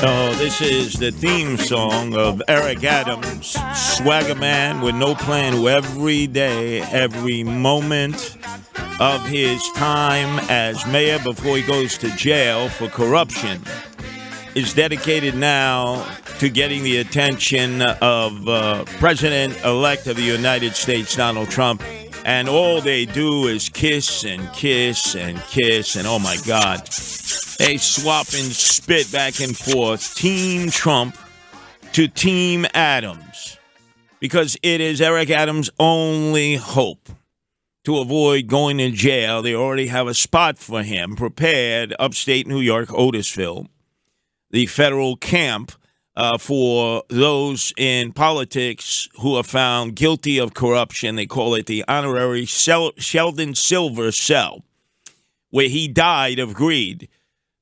Oh, this is the theme song of Eric Adams, Swagger Man with no plan, who every day, every moment of his time as mayor before he goes to jail for corruption is dedicated now to getting the attention of President-elect of the United States, Donald Trump. And all they do is kiss and kiss and kiss. And oh, my God, they swap and spit back and forth, Team Trump to Team Adams, because it is Eric Adams' only hope to avoid going to jail. They already have a spot for him prepared upstate New York, Otisville, the federal camp for those in politics who are found guilty of corruption. They call it the honorary Sheldon Silver cell, where he died of greed.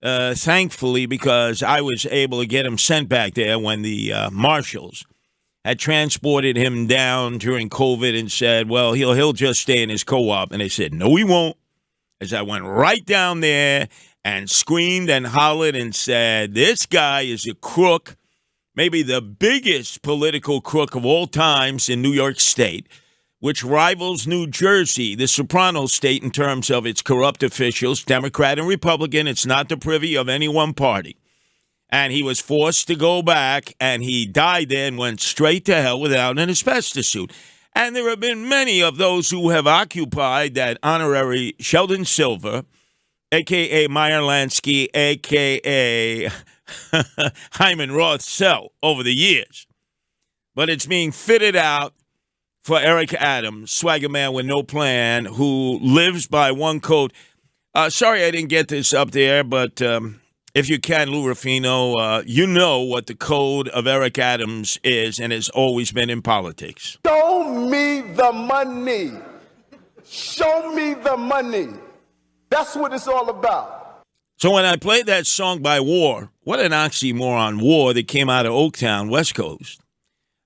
Thankfully, because I was able to get him sent back there when the marshals had transported him down during COVID and said, well, he'll just stay in his co-op. And they said, no, he won't. As I went right down there and screamed and hollered and said, this guy is a crook, maybe the biggest political crook of all times in New York State, which rivals New Jersey, the Soprano state, in terms of its corrupt officials, Democrat and Republican. It's not the privy of any one party. And he was forced to go back, and he died there and went straight to hell without an asbestos suit. And there have been many of those who have occupied that honorary Sheldon Silver, a.k.a. Meyer Lansky, a.k.a. Hyman Roth cell over the years. But it's being fitted out for Eric Adams, swagger man with no plan, who lives by one code. Sorry I didn't get this up there, but if you can, Lou Rufino, you know what the code of Eric Adams is and has always been in politics. Show me the money. Show me the money. That's what it's all about. So when I played that song by War, what an oxymoron, War, that came out of Oaktown, West Coast,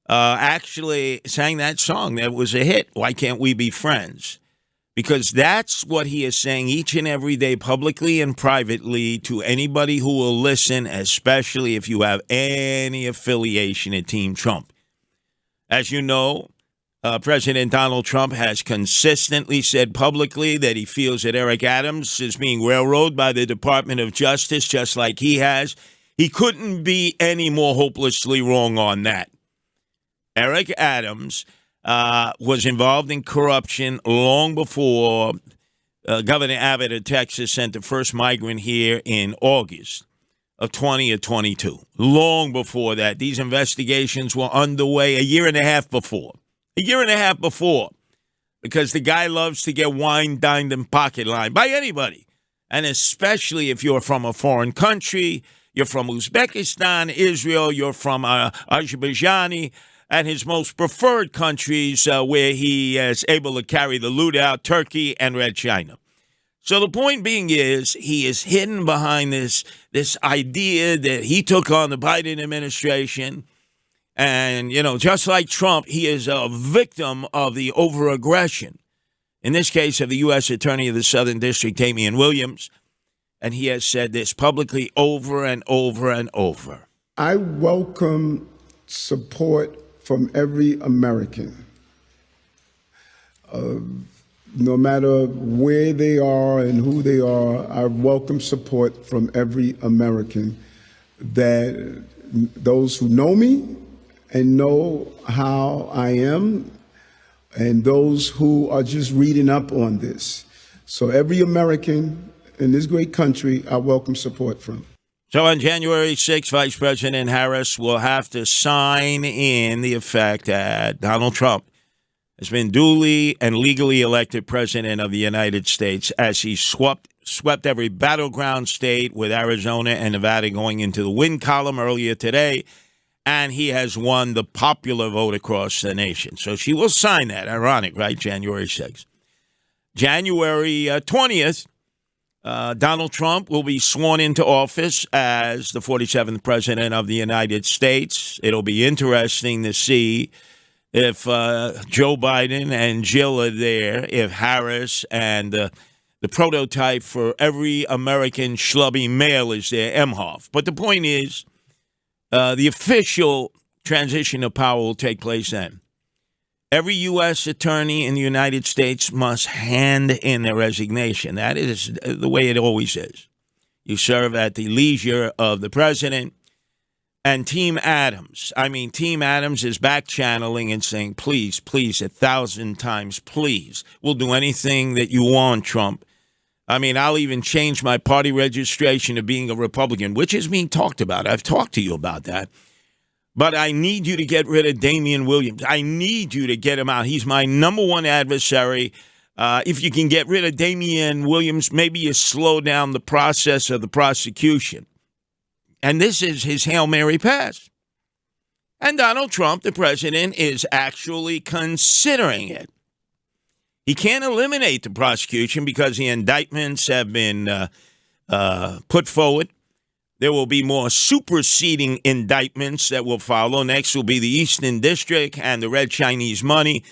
actually sang that song that was a hit, Why Can't We Be Friends? Because that's what he is saying each and every day, publicly and privately, to anybody who will listen, especially if you have any affiliation to Team Trump. As you know, President Donald Trump has consistently said publicly that he feels that Eric Adams is being railroaded by the Department of Justice, just like he has. He couldn't be any more hopelessly wrong on that. Eric Adams was involved in corruption long before Governor Abbott of Texas sent the first migrant here in August of 2022. Long before that, these investigations were underway a year and a half before. Because the guy loves to get wine, dined, and pocket lined by anybody. And especially if you're from a foreign country, you're from Uzbekistan, Israel, you're from Azerbaijan, and his most preferred countries where he is able to carry the loot out, Turkey and Red China. So the point being is he is hidden behind this idea that he took on the Biden administration. And, you know, just like Trump, he is a victim of the overaggression, in this case of the U.S. Attorney of the Southern District, Damian Williams. And he has said this publicly over and over and over. I welcome support from every American, no matter where they are and who they are. I welcome support from every American, that those who know me and know how I am, and those who are just reading up on this. So every American in this great country, I welcome support from. So on January 6th, Vice President Harris will have to sign in the effect that Donald Trump has been duly and legally elected president of the United States, as he swept every battleground state, with Arizona and Nevada going into the win column earlier today. And he has won the popular vote across the nation. So she will sign that. Ironic, right? January 6th. January 20th, Donald Trump will be sworn into office as the 47th president of the United States. It'll be interesting to see if Joe Biden and Jill are there, if Harris and the prototype for every American schlubby male is there, Emhoff. But the point is, The official transition of power will take place then. Every U.S. attorney in the United States must hand in their resignation. That is the way it always is. You serve at the leisure of the president. And Team Adams is back channeling and saying, please, 1,000 times, please. We'll do anything that you want, Trump. I'll even change my party registration to being a Republican, which is being talked about. I've talked to you about that. But I need you to get rid of Damian Williams. I need you to get him out. He's my number one adversary. If you can get rid of Damian Williams, maybe you slow down the process of the prosecution. And this is his Hail Mary pass. And Donald Trump, the president, is actually considering it. He can't eliminate the prosecution because the indictments have been put forward. There will be more superseding indictments that will follow. Next will be the Eastern District and the red Chinese money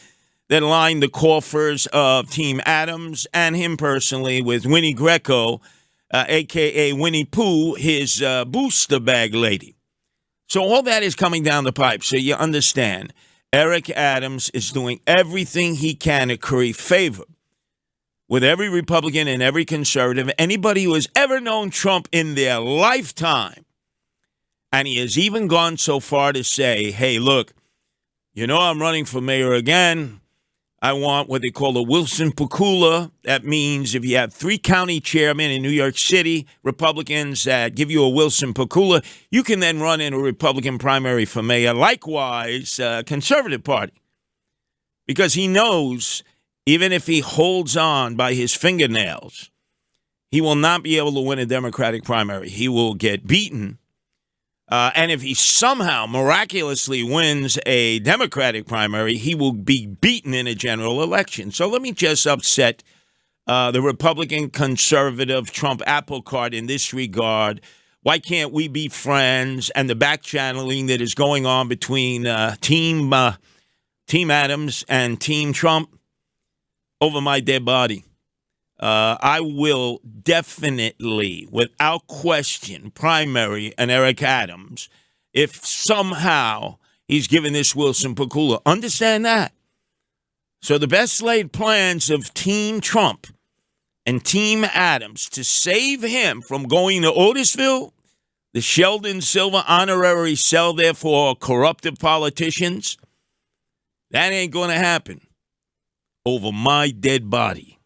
that line the coffers of Team Adams and him personally with Winnie Greco, a.k.a. Winnie Pooh, his booster bag lady. So all that is coming down the pipe. So you understand, Eric Adams is doing everything he can to curry favor with every Republican and every conservative, anybody who has ever known Trump in their lifetime. And he has even gone so far to say, hey, look, I'm running for mayor again. I want what they call a Wilson Pakula. That means if you have 3 county chairmen in New York City, Republicans that give you a Wilson Pakula, you can then run in a Republican primary for mayor. Likewise, Conservative Party. Because he knows even if he holds on by his fingernails, he will not be able to win a Democratic primary. He will get beaten. And if he somehow miraculously wins a Democratic primary, he will be beaten in a general election. So let me just upset the Republican conservative Trump apple cart in this regard. Why can't we be friends? And the back channeling that is going on between Team Adams and Team Trump over my dead body. I will definitely, without question, primary an Eric Adams if somehow he's given this Wilson Pakula. Understand that. So the best laid plans of Team Trump and Team Adams to save him from going to Otisville, the Sheldon Silver honorary cell there for corrupted politicians, that ain't going to happen over my dead body.